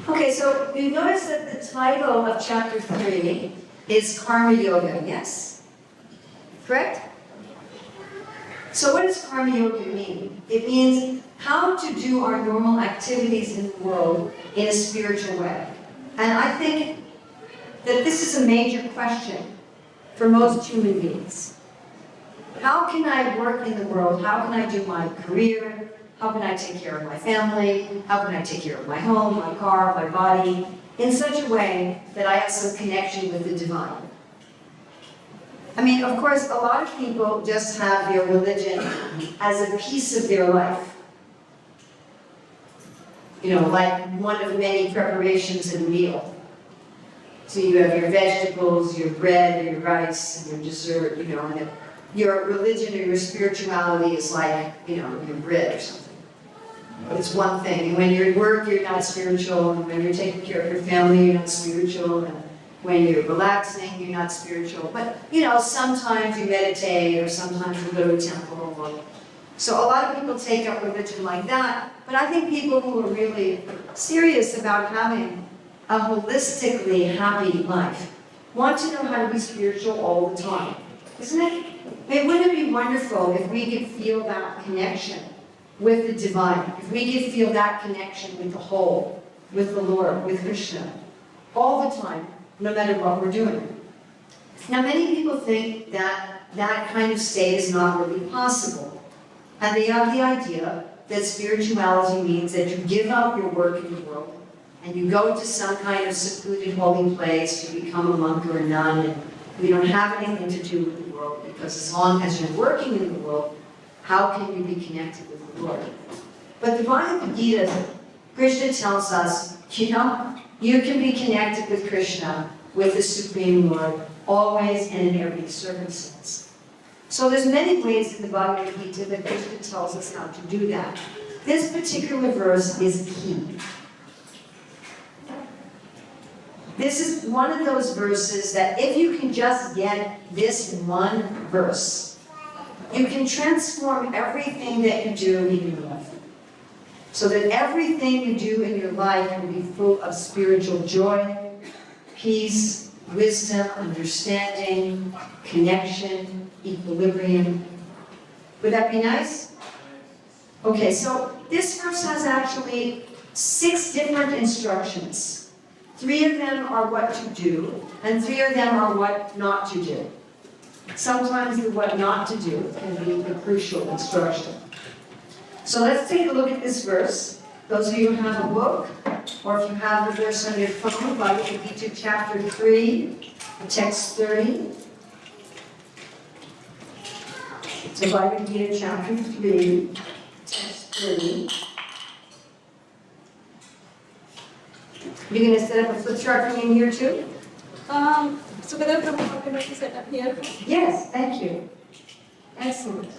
Okay, so you notice that the title of chapter 3 is Karma Yoga, yes? Correct? So what does Karma Yoga mean? It means how to do our normal activities in the world in a spiritual way. And I think that this is a major question for most human beings. How can I work in the world? How can I do my career? How can I take care of my family? How can I take care of my home, my car, my body, in such a way that I have some connection with the divine? I mean, of course, a lot of people just have their religion as a piece of their life. You know, like one of many preparations in a meal. So you have your vegetables, your bread, your rice, and your dessert, you know, and your religion or your spirituality is like, you know, your bread or something. It's one thing. And when you're at work, you're not spiritual. And when you're taking care of your family, you're not spiritual. And when you're relaxing, you're not spiritual. But, you know, sometimes you meditate, or sometimes you go to a temple. Or... So a lot of people take up religion like that. But I think people who are really serious about having a holistically happy life want to know how to be spiritual all the time. Isn't it? I mean, wouldn't it be wonderful if we could feel that connection with the divine, if we could feel that connection with the whole, with the Lord, with Krishna, all the time, no matter what we're doing. Now, many people think that that kind of state is not really possible. And they have the idea that spirituality means that you give up your work in the world and you go to some kind of secluded holy place, you become a monk or a nun, and you don't have anything to do with the world, because as long as you're working in the world, how can you be connected with the Lord? But the Bhagavad Gita, Krishna tells us, you know, you can be connected with Krishna, with the Supreme Lord, always and in every circumstance. So there's many ways in the Bhagavad Gita that Krishna tells us how to do that. This particular verse is key. This is one of those verses that if you can just get this one verse, you can transform everything that you do in your life. So that everything you do in your life will be full of spiritual joy, peace, wisdom, understanding, connection, equilibrium. Would that be nice? Okay, so this verse has actually 6 different instructions. 3 of them are what to do, and 3 of them are what not to do. Sometimes the what not to do can be the crucial instruction. So let's take a look at this verse. Those of you who have a book, or if you have the verse on your phone, Bhagavad Gita chapter 3, text 30. So Bhagavad Gita chapter 3, text 30. You're going to set up a flip chart for me in here too? So whether Prabhupada can also set up here? Yes, thank you. Excellent.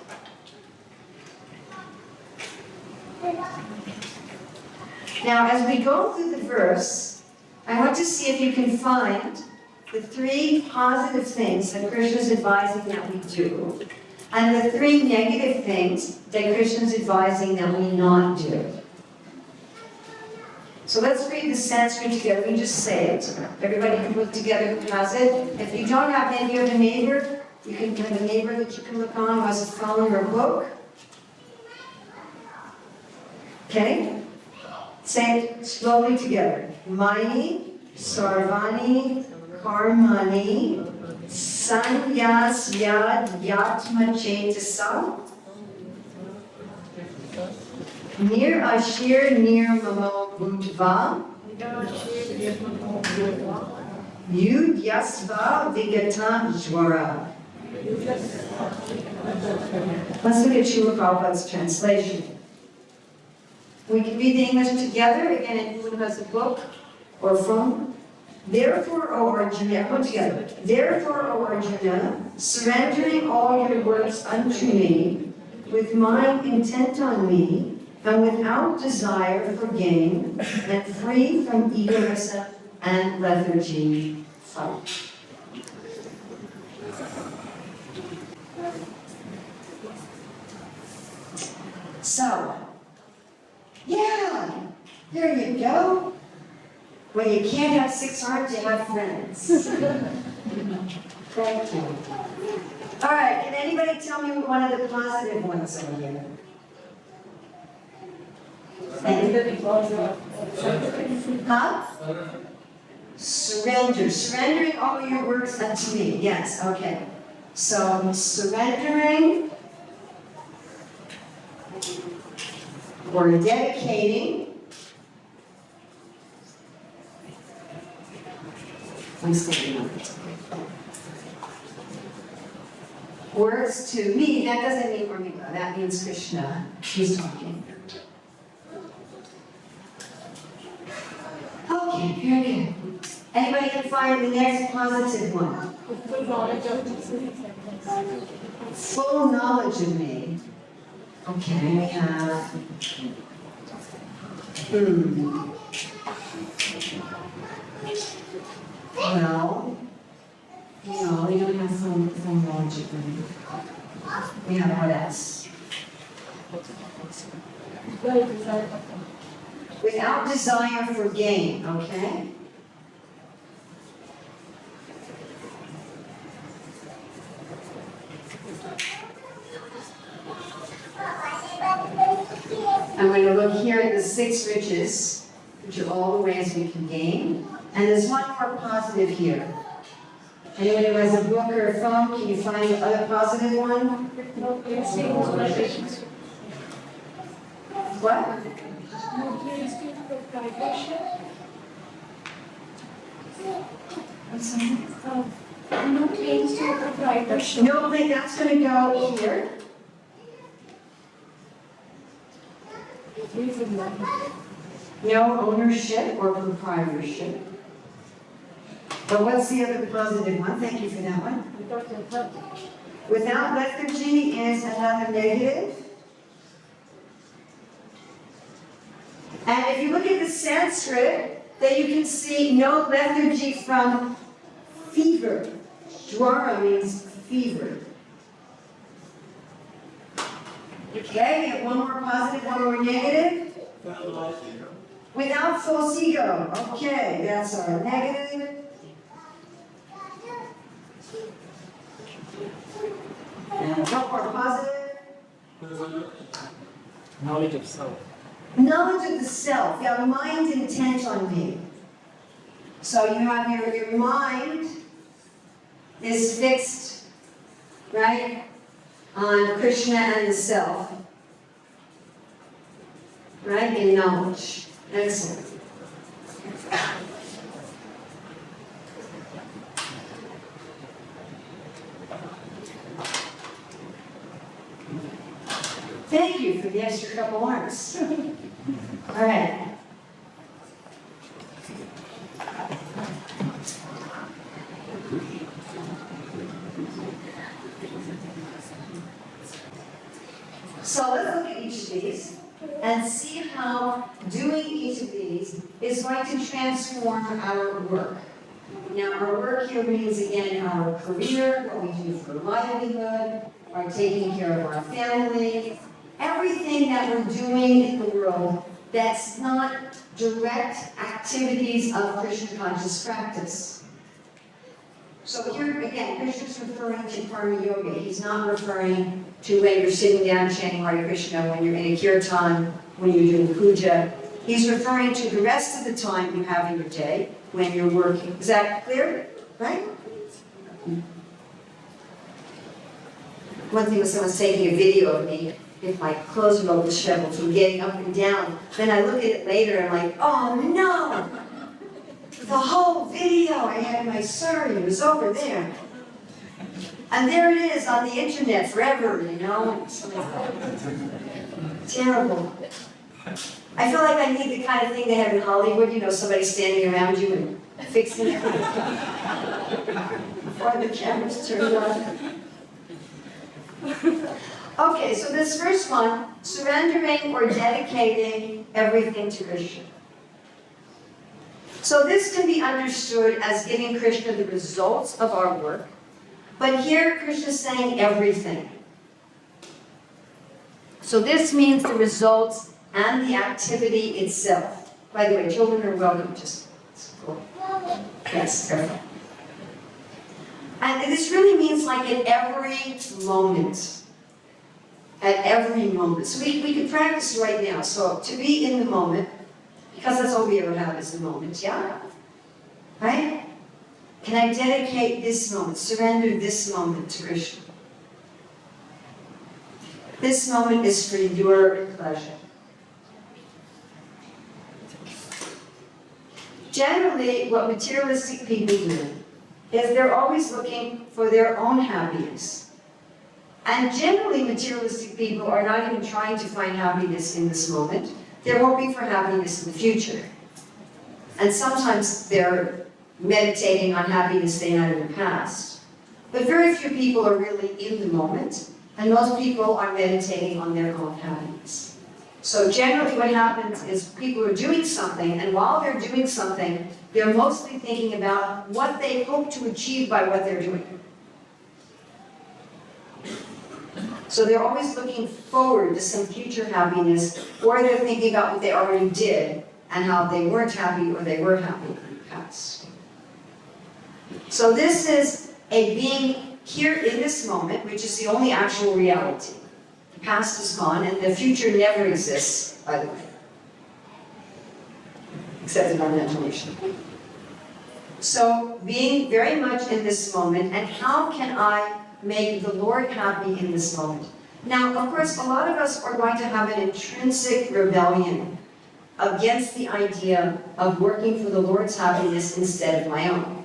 Now, as we go through the verse, I want to see if you can find the 3 positive things that Krishna is advising that we do, and the 3 negative things that Krishna is advising that we not do. So let's read the Sanskrit together. We just say it. Everybody can put together who has it. If you don't have any, you have a neighbor. You can have a neighbor that you can look on who has a phone or a book. Okay? Say it slowly together. Mani, Sarvani, Karmani, Sanyas Yad Yatma Chetasa. Nir Ashir Nir Mamo Bhutva. Yud Yasva Vigata Jwara. Let's look at Srila Prabhupada's translation. We can read the English together, again, anyone who has a book or phone. Therefore, O Arjuna, put together. Therefore, O Arjuna, surrendering all your works unto me, with mind intent on me, and without desire for gain, and free from egoism and lethargy, fight. So, yeah, there you go. When you can't have 6 arms, you have friends. Thank you. All right, can anybody tell me one of the positive ones over here? Huh? Surrender. Surrendering all your works unto me. Yes, okay. So, surrendering or dedicating. I'm standing on it. Words to me, that doesn't mean Urmila, that means Krishna. He's talking. Okay, very good. Anybody can find the next positive one? Full knowledge of me. Okay, we have. Well, no, we don't have full knowledge of me. We have what else? Without desire for gain, okay? I'm going to look here at the 6 riches, which are all the ways we can gain. And there's one more positive here. Anyone who has a book or a phone, can you find the other positive one? What? No claims to proprietorship. No, that's going to go here. No ownership or proprietorship. But what's the other positive one? Thank you for that one. Without lethargy is another negative. And if you look at the Sanskrit, then you can see no lethargy from fever. Jwara means fever. Okay, we have one more positive, one more negative. Without false ego. Okay, that's our negative. And one more positive. Knowledge of self. Knowledge of the self. Yeah, mind intent on me. So you have your mind is fixed, right, on Krishna and the self, right, in knowledge. Excellent. Thank you for the extra couple arms. All right. So let's look at each of these and see how doing each of these is going to transform our work. Now, our work here means, again, our career, what we do for livelihood, our taking care of our family, everything that we're doing in the world that's not direct activities of Krishna conscious practice. So here, again, Krishna's referring to karma yoga. He's not referring to when you're sitting down chanting Hare Krishna, when you're in a kirtan, when you're doing puja. He's referring to the rest of the time you have in your day when you're working. Is that clear? Right? One thing was someone's taking a video of me if my clothes were all disheveled from getting up and down. Then I look at it later and I'm like, oh no! The whole video I had my sari was over there. And there it is on the internet forever, you know? Terrible. I feel like I need the kind of thing they have in Hollywood, you know, somebody standing around you and fixing it before the camera's turned on. Okay, so this first one, surrendering or dedicating everything to Krishna. So this can be understood as giving Krishna the results of our work, but here Krishna is saying everything. So this means the results and the activity itself. By the way, children are welcome. Just go. Yes, perfect. And this really means like at every moment. At every moment. So we can practice right now. So to be in the moment, because that's all we ever have is the moment, yeah? Right? Can I dedicate this moment, surrender this moment to Krishna? This moment is for your pleasure. Generally, what materialistic people do is they're always looking for their own happiness. And generally, materialistic people are not even trying to find happiness in this moment. They're hoping for happiness in the future. And sometimes they're meditating on happiness they had in the past. But very few people are really in the moment, and most people are meditating on their own happiness. So generally what happens is people are doing something, and while they're doing something, they're mostly thinking about what they hope to achieve by what they're doing. So they're always looking forward to some future happiness, or they're thinking about what they already did and how they weren't happy or they were happy in the past. So this is a being here in this moment, which is the only actual reality. The past is gone, and the future never exists, by the way. Except in our imagination. So, being very much in this moment, and how can I make the Lord happy in this moment? Now, of course, a lot of us are going to have an intrinsic rebellion against the idea of working for the Lord's happiness instead of my own.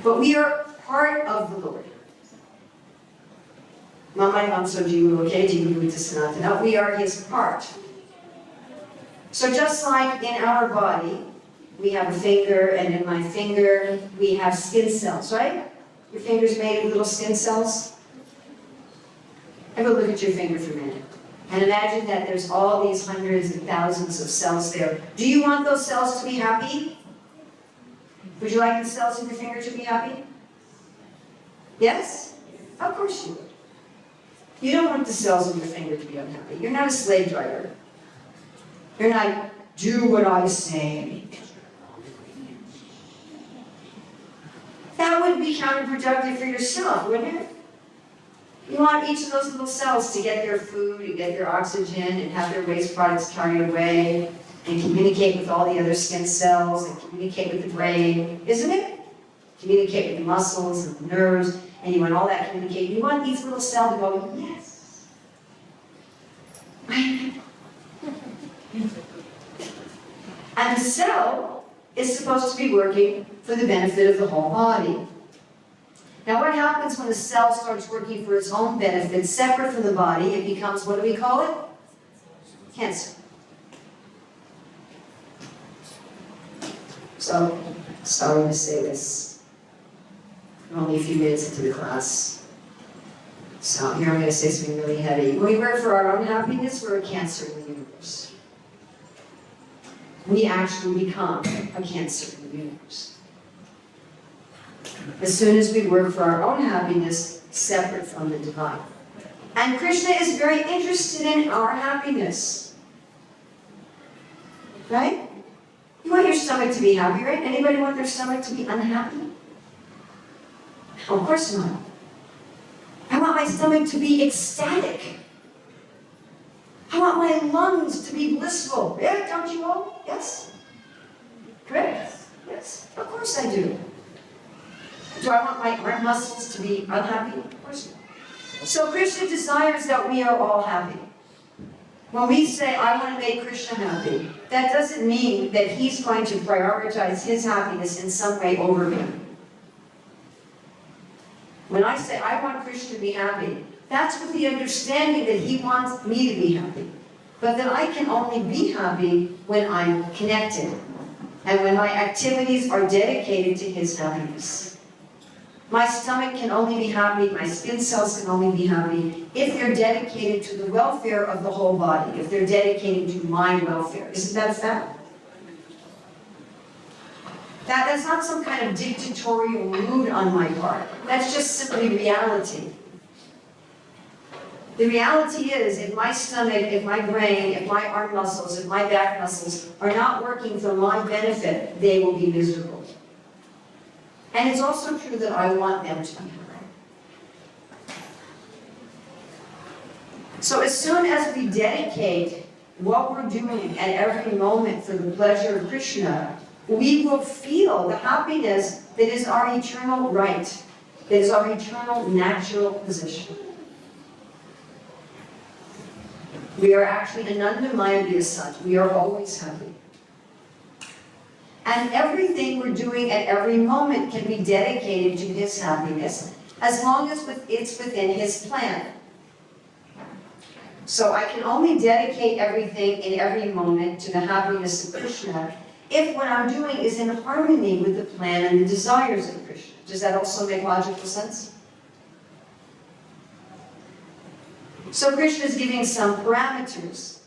But we are part of the Lord. We are His part. So just like in our body, we have a finger, and in my finger, we have skin cells, right? Your finger's made of little skin cells. Have a look at your finger for a minute. And imagine that there's all these hundreds and thousands of cells there. Do you want those cells to be happy? Would you like the cells in your finger to be happy? Yes? Of course you would. You don't want the cells in your finger to be unhappy. You're not a slave driver. You're not, do what I say. That would be counterproductive for yourself, wouldn't it? You want each of those little cells to get their food and get their oxygen and have their waste products carried away and communicate with all the other skin cells and communicate with the brain, isn't it? Communicate with the muscles and the nerves, and you want all that communication. You want each little cell to go, yes. And the cell is supposed to be working for the benefit of the whole body. Now what happens when a cell starts working for its own benefit, separate from the body? It becomes, what do we call it? Cancer. So, sorry to say this. We're only a few minutes into the class. So here I'm going to say something really heavy. When we work for our own happiness, we're a cancer in the universe. We actually become a cancer in the universe. As soon as we work for our own happiness, separate from the divine. And Krishna is very interested in our happiness. Right? You want your stomach to be happy, right? Anybody want their stomach to be unhappy? Of course not. I want my stomach to be ecstatic. I want my lungs to be blissful. Yeah, don't you all? Yes? Correct? Yes, of course I do. Do I want my arm muscles to be unhappy? Of course not. So Krishna desires that we are all happy. When we say, I want to make Krishna happy, that doesn't mean that He's going to prioritize His happiness in some way over me. When I say, I want Krishna to be happy, that's with the understanding that He wants me to be happy. But that I can only be happy when I'm connected, and when my activities are dedicated to His happiness. My stomach can only be happy, my skin cells can only be happy if they're dedicated to the welfare of the whole body, if they're dedicated to my welfare. Isn't that a fact? That's not some kind of dictatorial. dictatorial mood on my part. That's just simply reality. The reality is, if my stomach, if my brain, if my arm muscles, if my back muscles are not working for my benefit, they will be miserable. And it's also true that I want them to be. So as soon as we dedicate what we're doing at every moment for the pleasure of Krishna, we will feel the happiness that is our eternal right, that is our eternal natural position. We are actually anandamaya vyasat. We are always happy. And everything we're doing at every moment can be dedicated to His happiness, as long as it's within His plan. So I can only dedicate everything in every moment to the happiness of Krishna if what I'm doing is in harmony with the plan and the desires of Krishna. Does that also make logical sense? So Krishna is giving some parameters,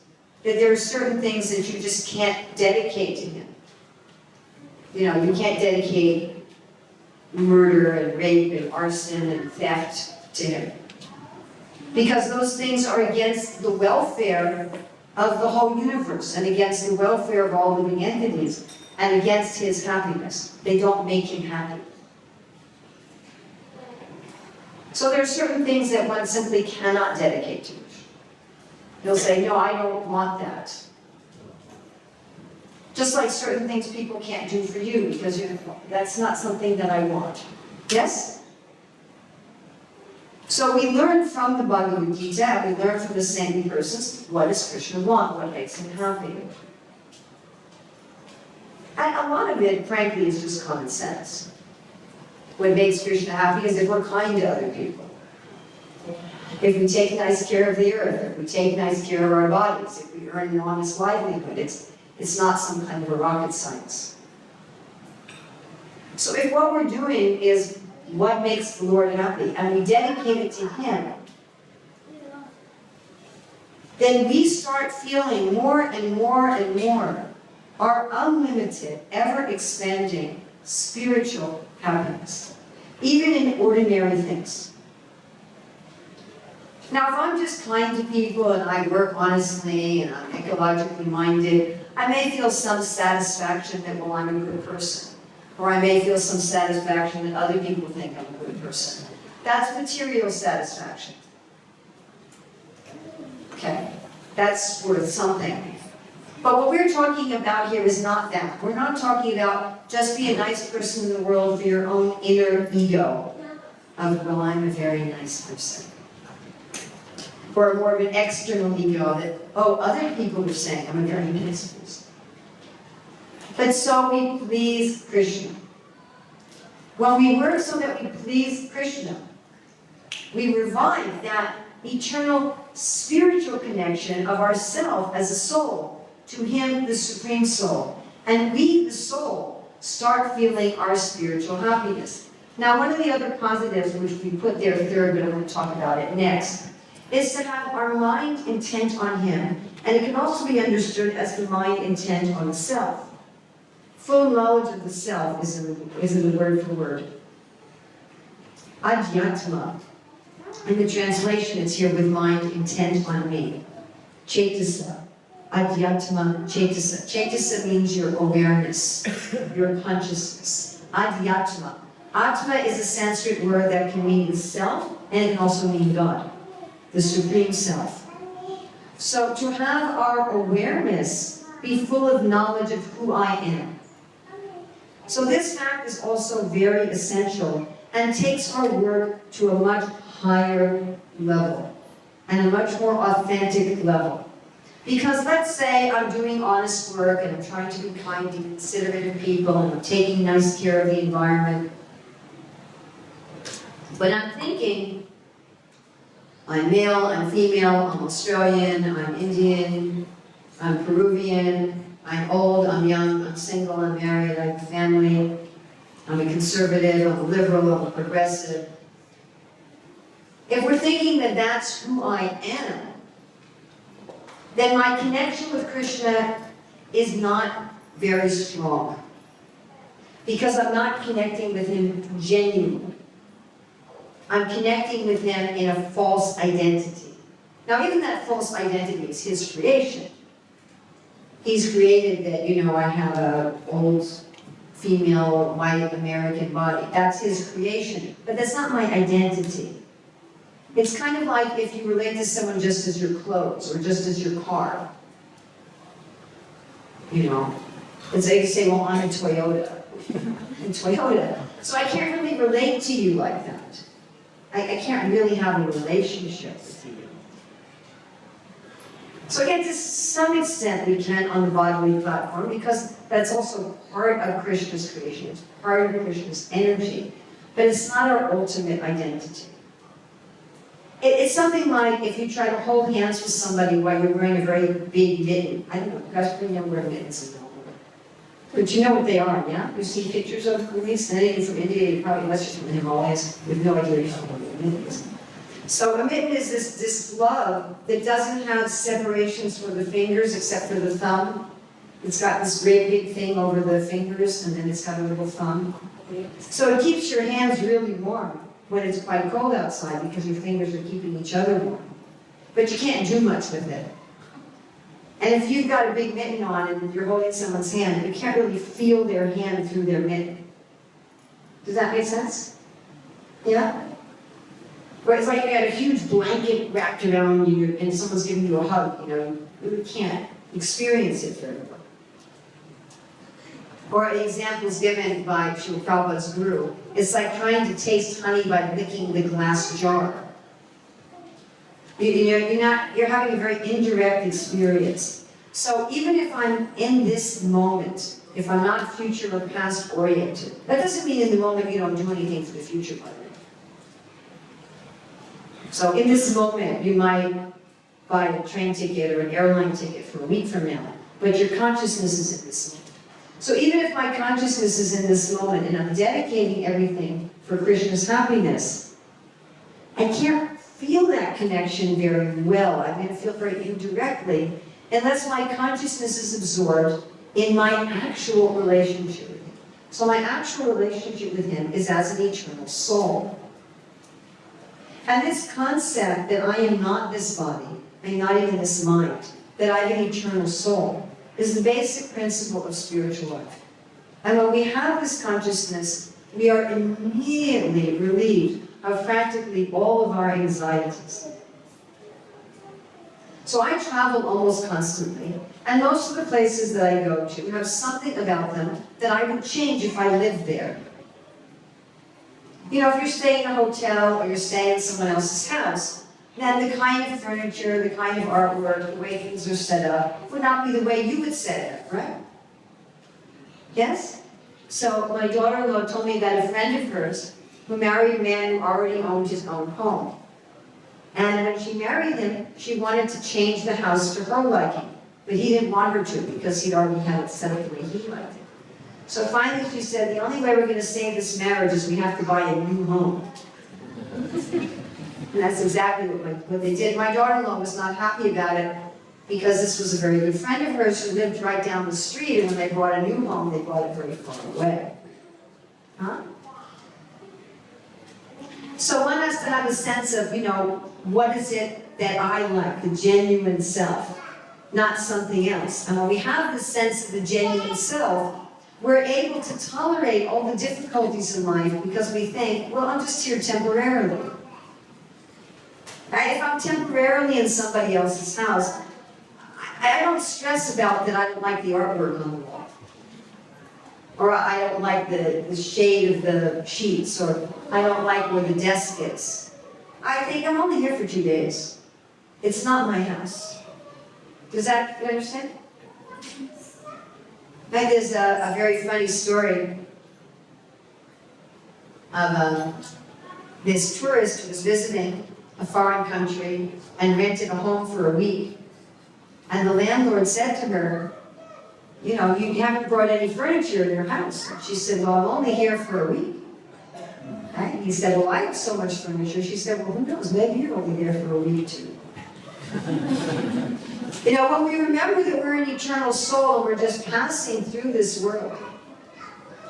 that there are certain things that you just can't dedicate to Him. You know, you can't dedicate murder and rape and arson and theft to Him. Because those things are against the welfare of the whole universe and against the welfare of all living entities and against His happiness. They don't make Him happy. So there are certain things that one simply cannot dedicate to. He'll say, no, I don't want that. Just like certain things people can't do for you because that's not something that I want. Yes? So we learn from the Bhagavad Gita, we learn from the saintly persons, what does Krishna want, what makes him happy. And a lot of it, frankly, is just common sense. What makes Krishna happy is if we're kind to other people. If we take nice care of the earth, if we take nice care of our bodies, if we earn an honest livelihood, it's not some kind of a rocket science. So if what we're doing is what makes the Lord happy, and we dedicate it to Him, then we start feeling more and more and more our unlimited, ever-expanding spiritual happiness, even in ordinary things. Now, if I'm just kind to people and I work honestly and I'm ecologically minded, I may feel some satisfaction that, well, I'm a good person. Or I may feel some satisfaction that other people think I'm a good person. That's material satisfaction. Okay, that's worth something. But what we're talking about here is not that. We're not talking about just be a nice person in the world for your own inner ego of, well, I'm a very nice person. Or more of an external ego that, oh, other people are saying I'm a very nice person. But so we please Krishna. When we work so that we please Krishna, we revive that eternal spiritual connection of ourself as a soul to Him, the Supreme Soul. And we, the soul, start feeling our spiritual happiness. Now, one of the other positives, which we put there third, but I'm going to talk about it next, is to have our mind intent on Him. And it can also be understood as the mind intent on the self. Full knowledge of the self is in the word for word. Adhyatma. In the translation, it's here with mind intent on me. Cetasa. Adhyatma cetasa. Cetasa means your awareness, your consciousness. Adhyatma. Atma is a Sanskrit word that can mean the self, and it can also mean God, the Supreme Self. So to have our awareness be full of knowledge of who I am. So this fact is also very essential and takes our work to a much higher level and a much more authentic level. Because let's say I'm doing honest work and I'm trying to be kind and considerate of people and I'm taking nice care of the environment. But I'm thinking, I'm male, I'm female, I'm Australian, I'm Indian, I'm Peruvian, I'm old, I'm young, I'm single, I'm married, I have a family, I'm a conservative, I'm a liberal, I'm a progressive. If we're thinking that that's who I am, then my connection with Krishna is not very strong. Because I'm not connecting with Him genuinely. I'm connecting with Him in a false identity. Now, even that false identity is his creation. He's created that, I have a old female white American body. That's his creation, but that's not my identity. It's kind of like if you relate to someone just as your clothes or just as your car. It's like you say, well, I'm a Toyota. And Toyota. So I can't really relate to you like that. I can't really have a relationship with you. So again, to some extent we can on the bodily platform, because that's also part of Krishna's creation. It's part of Krishna's energy. But it's not our ultimate identity. It's something like if you try to hold hands with somebody while you're wearing a very big mitten. I don't know, you guys probably never wear mittens in Melbourne. But you know what they are, yeah? You've seen pictures of movies, and anything from India, you probably unless you're from the Himalayas, with no idea what a mitten is. So a mitten is this glove that doesn't have separations for the fingers except for the thumb. It's got this great big thing over the fingers, and then it's got a little thumb. So it keeps your hands really warm when it's quite cold outside because your fingers are keeping each other warm. But you can't do much with it. And if you've got a big mitten on and you're holding someone's hand, you can't really feel their hand through their mitten. Does that make sense? Yeah? Or it's like you got a huge blanket wrapped around you and someone's giving you a hug, you really can't experience it very well. Or examples given by Srila Prabhupada's guru, it's like trying to taste honey by licking the glass jar. You're having a very indirect experience. So even if I'm in this moment, if I'm not future or past oriented, that doesn't mean in the moment you don't do anything for the future, by the way. So in this moment, you might buy a train ticket or an airline ticket for a week from now, but your consciousness is in this moment. So even if my consciousness is in this moment and I'm dedicating everything for Krishna's happiness, I can't feel that connection very well. I'm going to feel very indirectly unless my consciousness is absorbed in my actual relationship with him. So my actual relationship with him is as an eternal soul. And this concept that I am not this body, I'm not even this mind, that I am an eternal soul, is the basic principle of spiritual life. And when we have this consciousness, we are immediately relieved of practically all of our anxieties. So I travel almost constantly, and most of the places that I go to have something about them that I would change if I lived there. If you're staying in a hotel or you're staying in someone else's house, then the kind of furniture, the kind of artwork, the way things are set up would not be the way you would set it up, right? Yes? So my daughter-in-law told me that a friend of hers who married a man who already owned his own home. And when she married him, she wanted to change the house to her liking. But he didn't want her to because he'd already had it set up the way he liked it. So finally she said, the only way we're going to save this marriage is we have to buy a new home. And that's exactly what they did. My daughter-in-law was not happy about it because this was a very good friend of hers who lived right down the street, and when they bought a new home, they bought it very far away. Huh? So one has to have a sense of, what is it that I like, the genuine self, not something else. And when we have the sense of the genuine self, we're able to tolerate all the difficulties in life because we think, well, I'm just here temporarily. Right? If I'm temporarily in somebody else's house, I don't stress about that I don't like the artwork on the wall. Or I don't like the shade of the sheets, or I don't like where the desk is. I think I'm only here for 2 days. It's not my house. You understand? There's a very funny story of this tourist who was visiting a foreign country and rented a home for a week. And the landlord said to her, you haven't brought any furniture in your house. And she said, well, I'm only here for a week. Right? And he said, well, I have so much furniture. She said, well, who knows? Maybe you're only there for a week too. When we remember that we're an eternal soul and we're just passing through this world,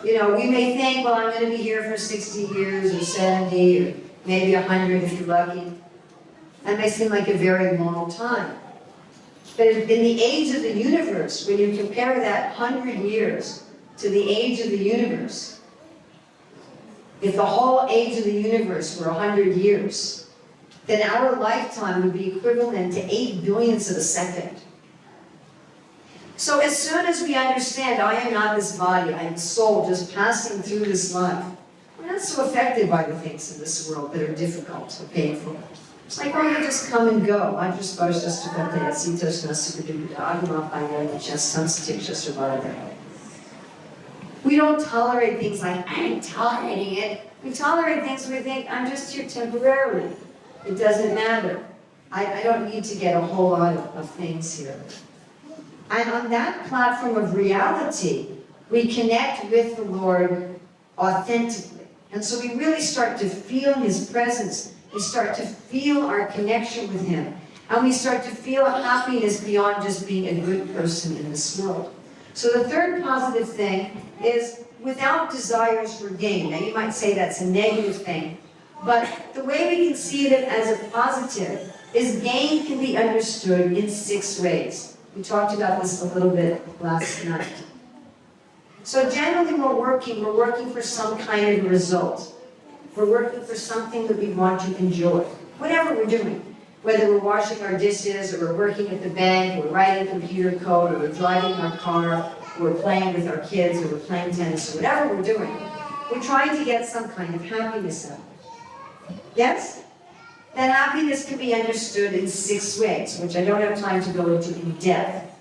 we may think, well, I'm going to be here for 60 years or 70 or maybe 100 if you're lucky. That may seem like a very long time. But in the age of the universe, when you compare that 100 years to the age of the universe, if the whole age of the universe were 100 years, then our lifetime would be equivalent to 8 billionths of a second. So as soon as we understand, I am not this body, I am soul just passing through this life, we're not so affected by the things in this world that are difficult or painful. It's like, oh, you just come and go. I just we don't tolerate things like, I'm tolerating it. We tolerate things we think, I'm just here temporarily. It doesn't matter. I don't need to get a whole lot of things here. And on that platform of reality, we connect with the Lord authentically. And so we really start to feel His presence. We start to feel our connection with Him. And we start to feel a happiness beyond just being a good person in this world. So the third positive thing is without desires for gain. Now you might say that's a negative thing, but the way we can see it as a positive is gain can be understood in 6 ways. We talked about this a little bit last night. So generally we're working for some kind of result. We're working for something that we want to enjoy. Whatever we're doing. Whether we're washing our dishes, or we're working at the bank, or we're writing computer code, or we're driving our car, or we're playing with our kids, or we're playing tennis, or whatever we're doing, we're trying to get some kind of happiness out of it. Yes? That happiness can be understood in 6 ways, which I don't have time to go into in depth.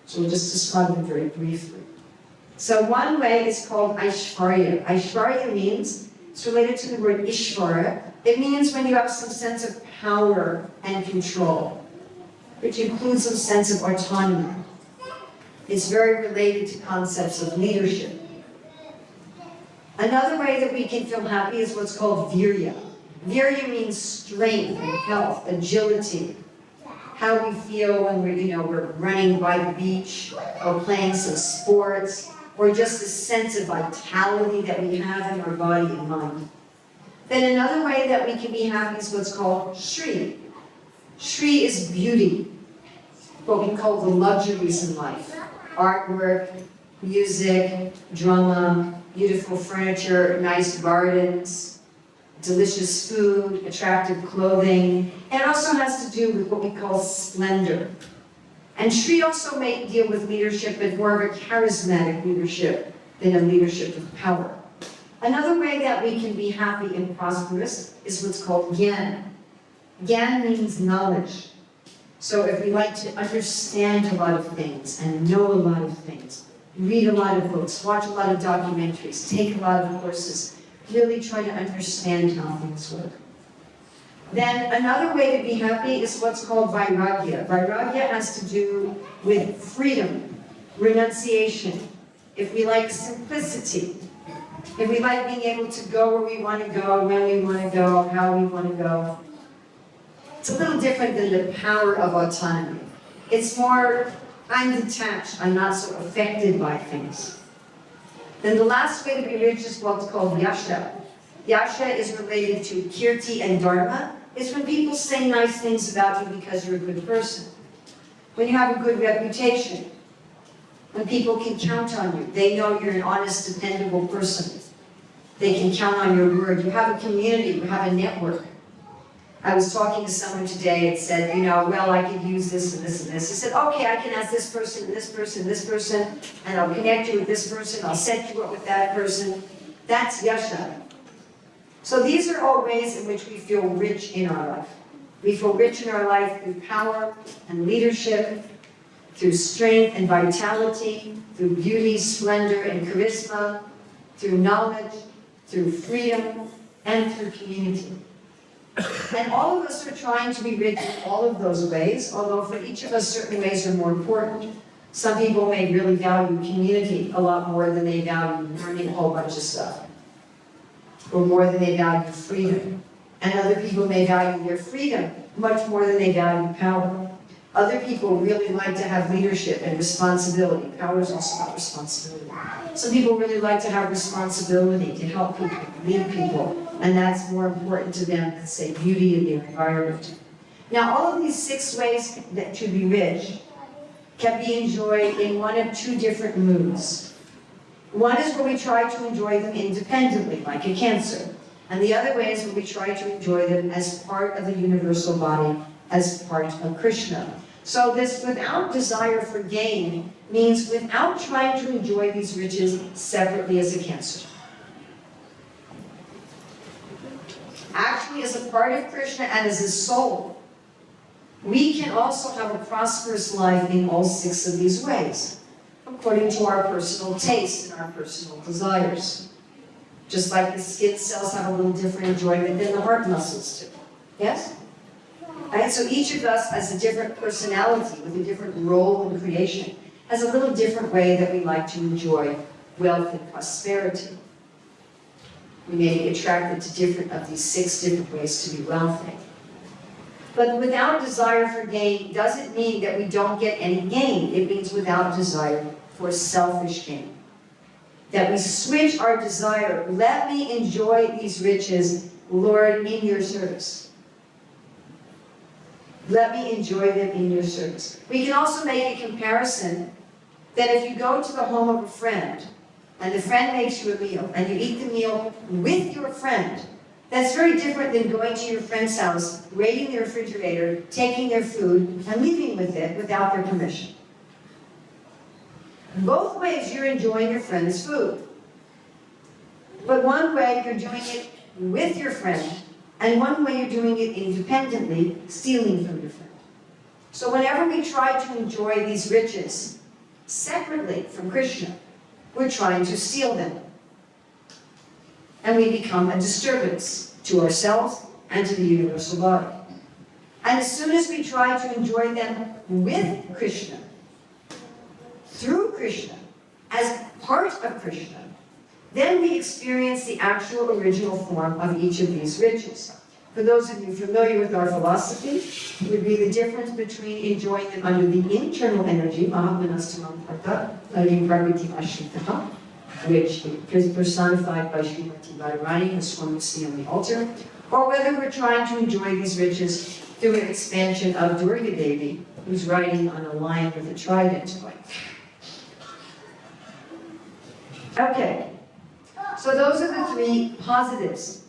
So we'll just describe them very briefly. So one way is called Aishvarya. Aishvarya means, it's related to the word Ishvara. It means when you have some sense of power and control, which includes some sense of autonomy. It's very related to concepts of leadership. Another way that we can feel happy is what's called Virya. Virya means strength and health, agility. How we feel when we're running by the beach, or playing some sports, or just a sense of vitality that we have in our body and mind. Then another way that we can be happy is what's called Śrī. Śrī is beauty, what we call the luxuries in life. Artwork, music, drama, beautiful furniture, nice gardens, delicious food, attractive clothing. And it also has to do with what we call splendor. And Śrī also may deal with leadership, but more of a charismatic leadership than a leadership of power. Another way that we can be happy and prosperous is what's called Gyan. Gyan means knowledge. So if we like to understand a lot of things and know a lot of things, read a lot of books, watch a lot of documentaries, take a lot of courses, really try to understand how things work. Then another way to be happy is what's called Vairagya. Vairagya has to do with freedom, renunciation. If we like simplicity, if we like being able to go where we want to go, when we want to go, how we want to go. It's a little different than the power of autonomy. It's more, I'm detached, I'm not so affected by things. Then the last way to be rich is what's called Yasha. Yasha is related to Kirti and Dharma. It's when people say nice things about you because you're a good person. When you have a good reputation. When people can count on you. They know you're an honest, dependable person. They can count on your word. You have a community, you have a network. I was talking to someone today and said, well, I could use this and this and this. He said, okay, I can ask this person, this person, this person, and I'll connect you with this person, I'll set you up with that person. That's Yasha. So these are all ways in which we feel rich in our life. We feel rich in our life through power and leadership, through strength and vitality, through beauty, splendor, and charisma, through knowledge, through freedom, and through community. And all of us are trying to be rich in all of those ways, although for each of us certain ways are more important. Some people may really value community a lot more than they value learning a whole bunch of stuff, or more than they value freedom. And other people may value their freedom much more than they value power. Other people really like to have leadership and responsibility. Power is also about responsibility. Some people really like to have responsibility, to help people, lead people. And that's more important to them than, say, beauty in the environment. Now, all of these 6 ways that to be rich can be enjoyed in one of 2 different moods. One is where we try to enjoy them independently, like a Cancer. And the other way is where we try to enjoy them as part of the universal body, as part of Krishna. So this without desire for gain means without trying to enjoy these riches separately as a Cancer. Actually, as a part of Krishna and as a soul, we can also have a prosperous life in all 6 of these ways, according to our personal taste and our personal desires. Just like the skin cells have a little different enjoyment than the heart muscles do. Yes? Right? So each of us has a different personality with a different role in creation, has a little different way that we like to enjoy wealth and prosperity. We may be attracted to different of these 6 different ways to be wealthy. But without desire for gain doesn't mean that we don't get any gain. It means without desire for selfish gain. That we switch our desire, let me enjoy these riches, Lord, in your service. Let me enjoy them in your service. We can also make a comparison that if you go to the home of a friend, and the friend makes you a meal, and you eat the meal with your friend, that's very different than going to your friend's house, raiding their refrigerator, taking their food, and leaving with it without their permission. Both ways you're enjoying your friend's food. But one way you're doing it with your friend, and one way you're doing it independently, stealing from your friend. So whenever we try to enjoy these riches separately from Krishna, we're trying to steal them. And we become a disturbance to ourselves and to the universal body. And as soon as we try to enjoy them with Krishna, through Krishna, as part of Krishna, then we experience the actual original form of each of these riches. For those of you familiar with our philosophy, it would be the difference between enjoying them under the internal energy, which is personified by Śrīmad Bhāgavatam and Swami on the altar, or whether we're trying to enjoy these riches through an expansion of Durga Devi, who's riding on a lion with a trident going. Okay, so those are the 3 positives.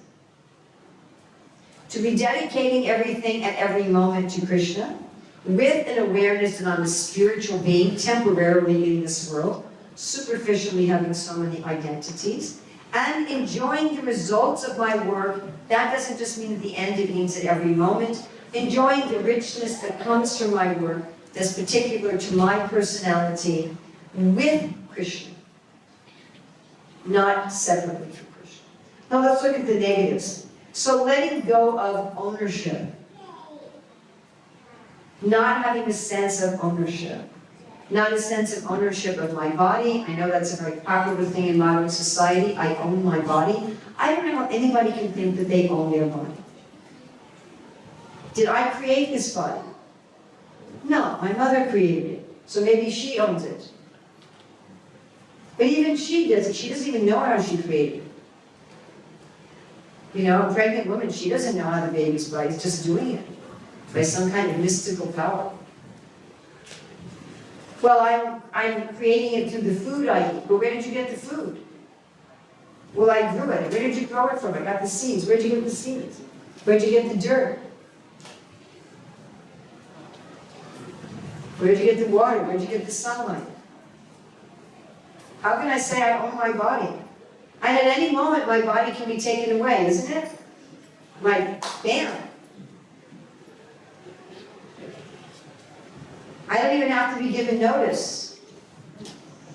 To be dedicating everything at every moment to Krishna, with an awareness that I'm a spiritual being temporarily in this world, superficially having so many identities, and enjoying the results of my work. That doesn't just mean at the end, it means at every moment. Enjoying the richness that comes from my work that's particular to my personality with Krishna, not separately from Krishna. Now let's look at the negatives. So letting go of ownership, not having a sense of ownership, not a sense of ownership of my body. I know that's a very popular thing in modern society. I own my body. I don't know how anybody can think that they own their body. Did I create this body? No, my mother created it. So maybe she owns it. But even she doesn't. She doesn't even know how she created it. You know, a pregnant woman, she doesn't know how the baby's body is just doing it by some kind of mystical power. Well, I'm creating it through the food I eat. But where did you get the food? Well, I grew it. Where did you grow it from? I got the seeds. Where did you get the seeds? Where did you get the dirt? Where did you get the water? Where did you get the sunlight? How can I say I own my body? And at any moment, my body can be taken away, isn't it? Like, bam. I don't even have to be given notice.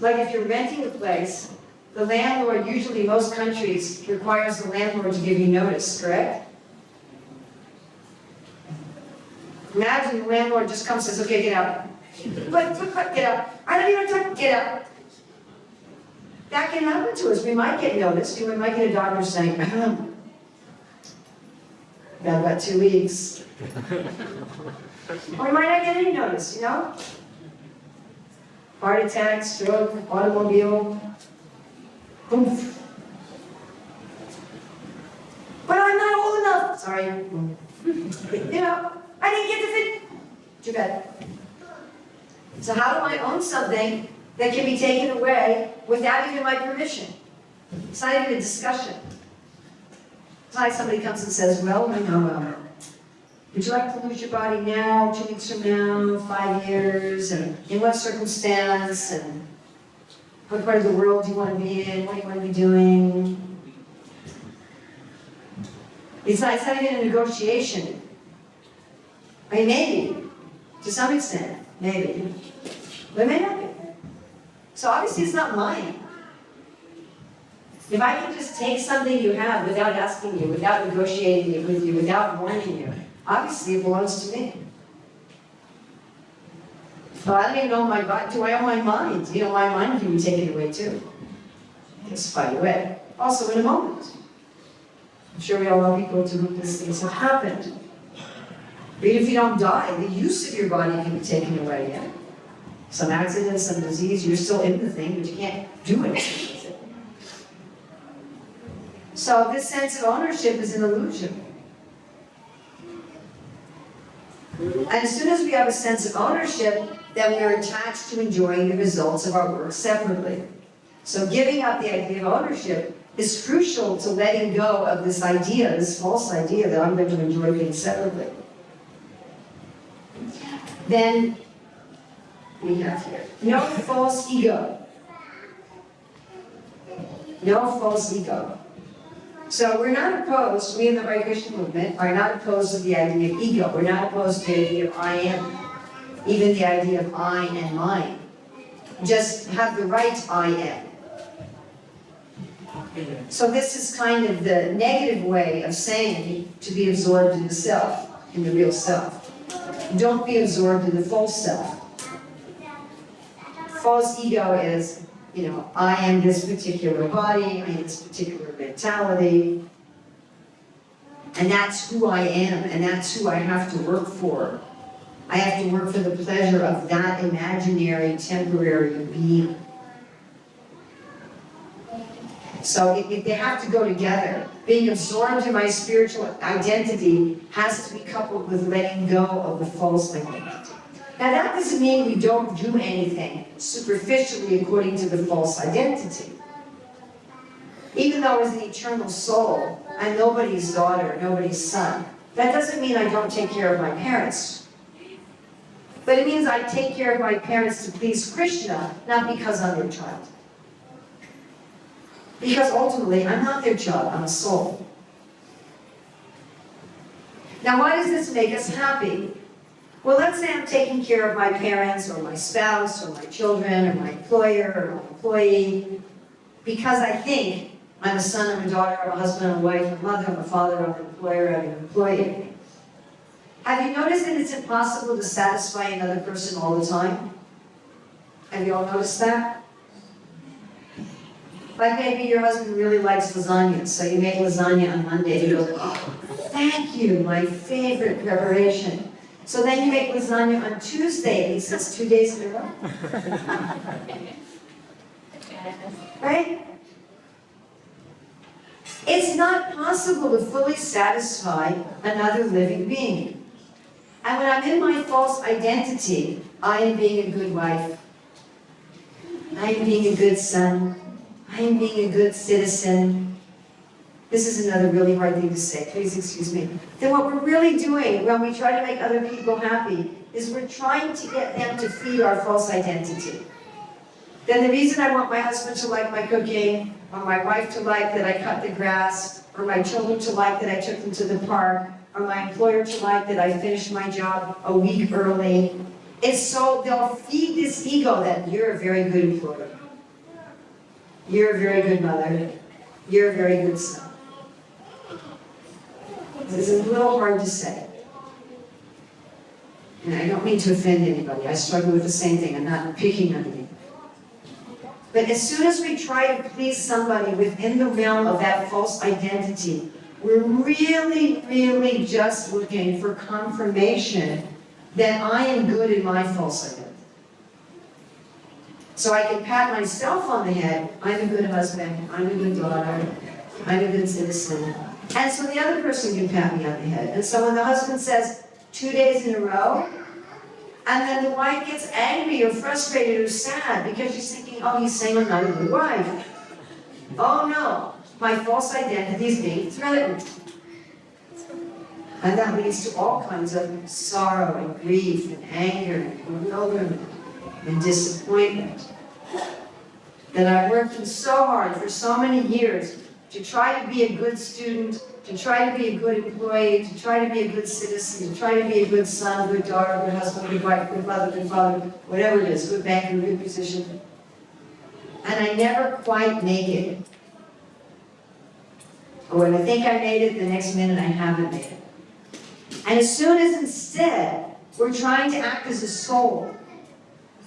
Like if you're renting a place, the landlord, usually most countries, requires the landlord to give you notice, correct? Imagine the landlord just comes and says, okay, get out. Get out. I don't even have to get out. That can happen to us. We might get noticed. We might get a doctor saying, got about 2 weeks. Or we might not get any notice, you know? Heart attack, stroke, automobile. Oof. But I'm not old enough. Sorry. You know, I didn't get to fit. Too bad. So how do I own something that can be taken away without even my permission? It's not even a discussion. It's not like somebody comes and says, well, you know, would you like to lose your body now, 2 weeks from now, 5 years, and in what circumstance, and what part of the world do you want to be in, what do you want to be doing? It's not even a negotiation. I mean, maybe, to some extent, maybe, but it may not be. So obviously it's not mine. If I can just take something you have without asking you, without negotiating it with you, without warning you, obviously it belongs to me. So I don't even know my body. Do I own my mind? You know, my mind can be taken away too. Just by the way. Also in a moment. I'm sure we all know people to whom these things have happened. But if you don't die, the use of your body can be taken away. Yeah? Some accident, some disease, you're still in the thing, but you can't do anything with it. So this sense of ownership is an illusion. And as soon as we have a sense of ownership, then we are attached to enjoying the results of our work separately. So giving up the idea of ownership is crucial to letting go of this idea, this false idea that I'm going to enjoy things separately. Then we have here, no false ego. No false ego. So we're not opposed, we in the Hare Krishna movement are not opposed to the idea of ego. We're not opposed to the idea of I am. Even the idea of I and mine. Just have the right I am. So this is kind of the negative way of saying to be absorbed in the self, in the real self. Don't be absorbed in the false self. False ego is, you know, I am this particular body, I am this particular mentality, and that's who I am, and that's who I have to work for. I have to work for the pleasure of that imaginary, temporary being. So they have to go together. Being absorbed in my spiritual identity has to be coupled with letting go of the false identity. Now that doesn't mean we don't do anything superficially according to the false identity. Even though as an eternal soul, I'm nobody's daughter, nobody's son, that doesn't mean I don't take care of my parents. But it means I take care of my parents to please Krishna, not because I'm their child. Because ultimately, I'm not their child, I'm a soul. Now why does this make us happy? Well, let's say I'm taking care of my parents, or my spouse, or my children, or my employer, or my employee, because I think I'm a son, I'm a daughter, I'm a husband, I'm a wife, I'm a mother, I'm a father, I'm an employer, I'm an employee. Have you noticed that it's impossible to satisfy another person all the time? Have you all noticed that? Like maybe your husband really likes lasagna, so you make lasagna on Monday, and he goes, oh, thank you, my favorite preparation. So then you make lasagna on Tuesday, and he says 2 days in a row. Right? It's not possible to fully satisfy another living being. And when I'm in my false identity, I am being a good wife, I am being a good son, I am being a good citizen. This is another really hard thing to say, please excuse me. Then what we're really doing when we try to make other people happy is we're trying to get them to feed our false identity. Then the reason I want my husband to like my cooking, or my wife to like that I cut the grass, or my children to like that I took them to the park, or my employer to like that I finished my job a week early, it's so they'll feed this ego that you're a very good employer. You're a very good mother. You're a very good son. This is a little hard to say. And I don't mean to offend anybody. I struggle with the same thing. I'm not picking on you. But as soon as we try to please somebody within the realm of that false identity, we're really, really just looking for confirmation that I am good in my false identity. So I can pat myself on the head, I'm a good husband, I'm a good daughter, I'm a good citizen, And so the other person can pat me on the head. And so when the husband says 2 days in a row, and then the wife gets angry or frustrated or sad because she's thinking, oh, he's saying I'm not a good wife. Oh no, my false identity is being threatened. And that leads to all kinds of sorrow and grief and anger and bewilderment and disappointment. That I've worked so hard for so many years to try to be a good student, to try to be a good employee, to try to be a good citizen, to try to be a good son, good daughter, good husband, good wife, good mother, good father, whatever it is, good banker, good musician. And I never quite make it. Or when I think I made it, the next minute I haven't made it. And as soon as instead we're trying to act as a soul,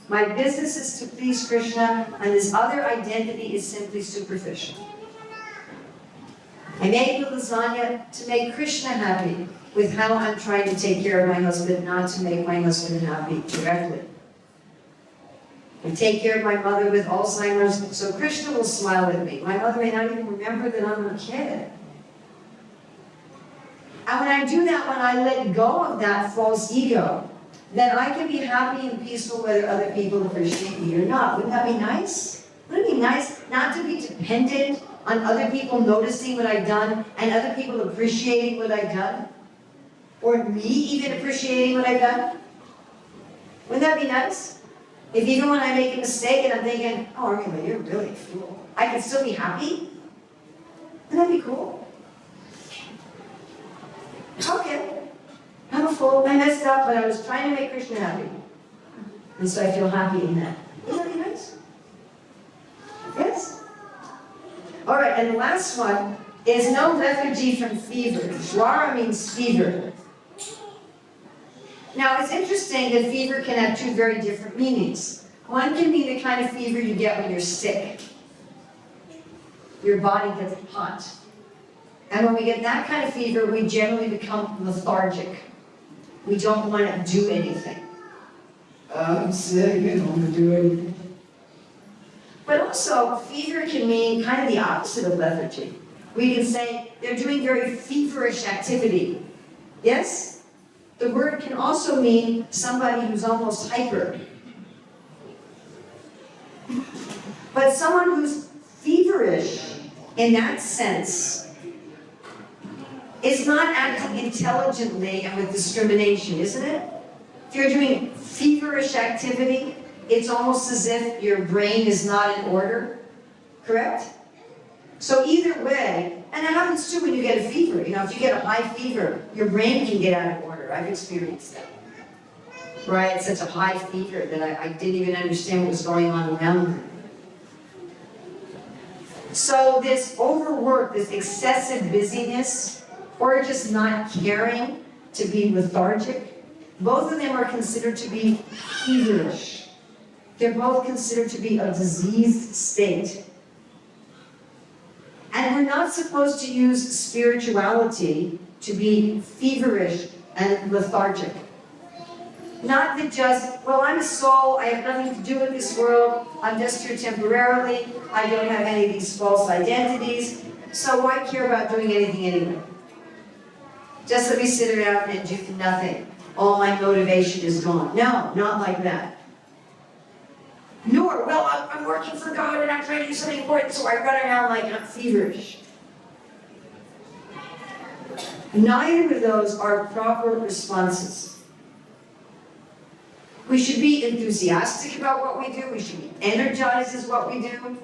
my business is to please Krishna, and this other identity is simply superficial. I make the lasagna to make Krishna happy with how I'm trying to take care of my husband, not to make my husband happy directly. I take care of my mother with Alzheimer's, so Krishna will smile at me. My mother may not even remember that I'm a kid. And when I do that, when I let go of that false ego, then I can be happy and peaceful whether other people appreciate me or not. Wouldn't that be nice? Wouldn't it be nice not to be dependent on other people noticing what I've done and other people appreciating what I've done? Or me even appreciating what I've done? Wouldn't that be nice? If even when I make a mistake and I'm thinking, oh, Urmila, you're really a fool, I can still be happy? Wouldn't that be cool? Okay, I'm a fool, I messed up, but I was trying to make Krishna happy. And so I feel happy in that. Isn't that nice? Yes? All right, and the last one is no lethargy from fever. Jwara means fever. Now, it's interesting that fever can have two very different meanings. One can be the kind of fever you get when you're sick. Your body gets hot. And when we get that kind of fever, we generally become lethargic. We don't want to do anything. I'm sick, I don't want to do anything. But also, fever can mean kind of the opposite of lethargy. We can say they're doing very feverish activity. Yes? The word can also mean somebody who's almost hyper. But someone who's feverish in that sense is not acting intelligently and with discrimination, isn't it? If you're doing feverish activity, it's almost as if your brain is not in order, correct? So either way, and it happens too when you get a fever. You know, if you get a high fever, your brain can get out of order. I've experienced that. Where I had such a high fever that I didn't even understand what was going on around me. So this overwork, this excessive busyness, or just not caring, to be lethargic, both of them are considered to be feverish. They're both considered to be a diseased state. And we're not supposed to use spirituality to be feverish and lethargic. Not that just, well, I'm a soul, I have nothing to do with this world, I'm just here temporarily, I don't have any of these false identities, so why care about doing anything anyway? Just let me sit around and do nothing. All my motivation is gone. No, not like that. Nor, well, I'm working for God and I'm trying to do something important, so I run around like I'm feverish. Neither of those are proper responses. We should be enthusiastic about what we do. We should be energized as what we do.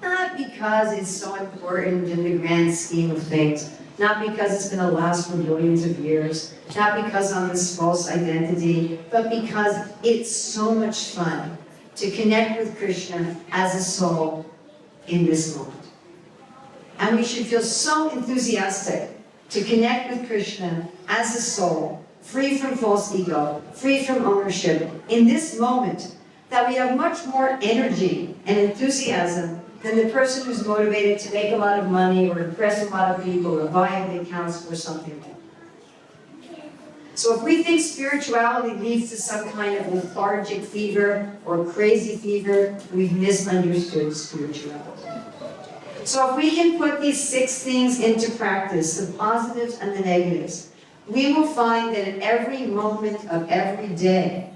Not because it's so important in the grand scheme of things. Not because it's going to last for billions of years. Not because I'm this false identity. But because it's so much fun to connect with Krishna as a soul in this moment. And we should feel so enthusiastic to connect with Krishna as a soul, free from false ego, free from ownership, in this moment, that we have much more energy and enthusiasm than the person who's motivated to make a lot of money or impress a lot of people or buy big house or something. So if we think spirituality leads to some kind of lethargic fever or crazy fever, we've misunderstood spirituality. So if we can put these 6 things into practice, the positives and the negatives, we will find that in every moment of every day,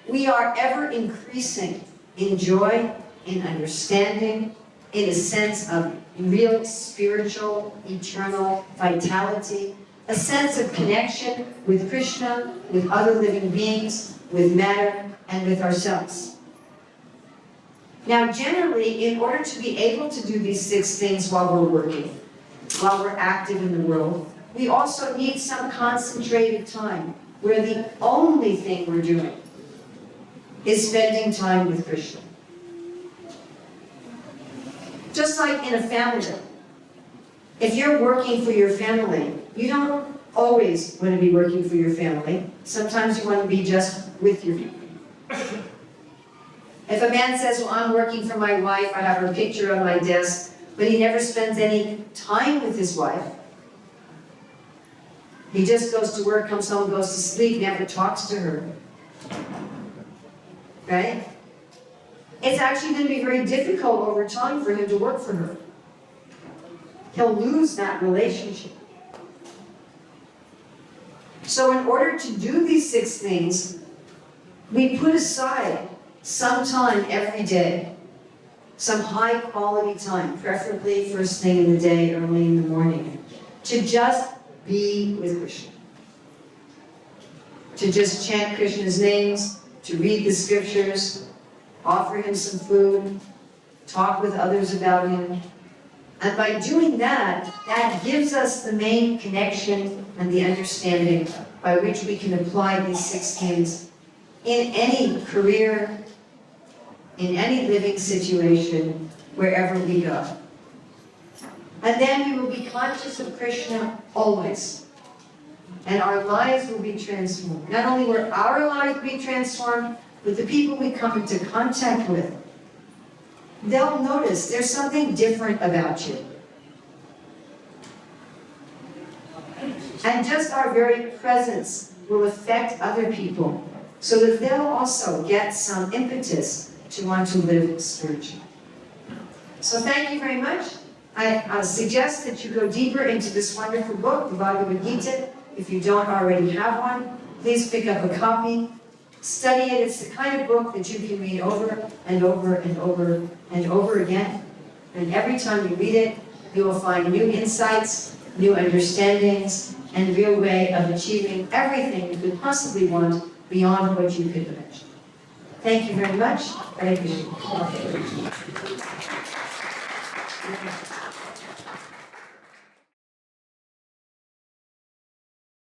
we are ever increasing in joy, in understanding, in a sense of real spiritual, eternal vitality, a sense of connection with Krishna, with other living beings, with matter, and with ourselves. Now, generally, in order to be able to do these 6 things while we're working, while we're active in the world, we also need some concentrated time where the only thing we're doing is spending time with Krishna. Just like in a family, if you're working for your family, you don't always want to be working for your family. Sometimes you want to be just with your family. If a man says, well, I'm working for my wife, I have her picture on my desk, but he never spends any time with his wife. He just goes to work, comes home, goes to sleep, never talks to her. Right? It's actually going to be very difficult over time for him to work for her. He'll lose that relationship. So in order to do these 6 things, we put aside some time every day, some high quality time, preferably first thing in the day, early in the morning, to just be with Krishna. To just chant Krishna's names, to read the scriptures, offer him some food, talk with others about him. And by doing that, that gives us the main connection and the understanding by which we can apply these 6 things in any career, in any living situation, wherever we go. And then we will be conscious of Krishna always. And our lives will be transformed. Not only will our lives be transformed, but the people we come into contact with, they'll notice there's something different about you. And just our very presence will affect other people so that they'll also get some impetus to want to live spiritually. So thank you very much. I suggest that you go deeper into this wonderful book, the Bhagavad Gita. If you don't already have one, please pick up a copy. Study it. It's the kind of book that you can read over and over and over and over again. And every time you read it, you will find new insights, new understandings, and a real way of achieving everything you could possibly want beyond what you could imagine. Thank you very much. Hare Krishna.